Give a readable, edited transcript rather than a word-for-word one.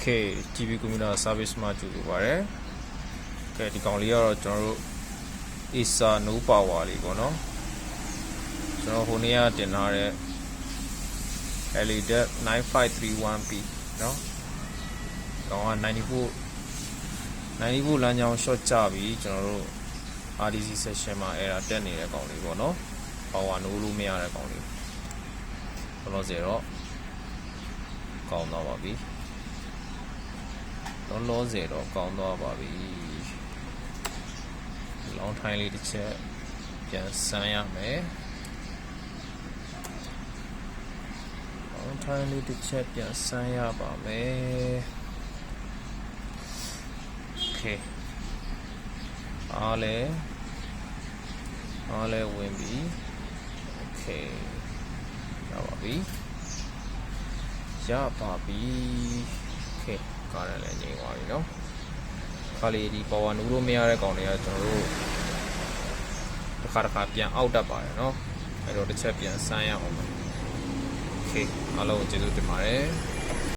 TV Computer Service မှာကြည့်လို့ပါတယ်ကဲဒီကောင်လေးကတော့ကျွန်တော်တို့ Acer No Power လေးပေါ့နော်ကျွန်တော်ဟိုနေ့ကတင်ထားတဲ့ LED 9531P နော်ကောင်က90V လမ်းကြောင်း short ကြပြီးကျွန်တော်တို့ RDC session မှာအဲ့ဒါတက်နေတဲ့ကောင်လေးပေါ့နော် power နိုးလို့မရတဲ့ကောင်လေးဘလို့စေတော့ကောင်းသွားပါပြီလောစေတော့ကောင်းသွားပါပြီလောင်းထိုင်းလေးတစ်ချက်ပြန်ဆန်းရမယ်လောင်းထိုင်းလေးတစ်ချက်ပြန်ဆန်းရပါမယ်အားလဲဝင်ပြီရပါပြီကားလည်းငြိမ်သွားပြီနော်ခါလေးဒီ power နူးလို့မရတဲ့ကောင်တွေကကျွန်တော်တို့တစ်ခါပြန်အောက်တက်ပါတယ်နော်အဲ့တော့တစ်ချက်ပြန်ဆန်းရအောင်ပါအားလုံးကျေးဇူးတင်ပါတယ်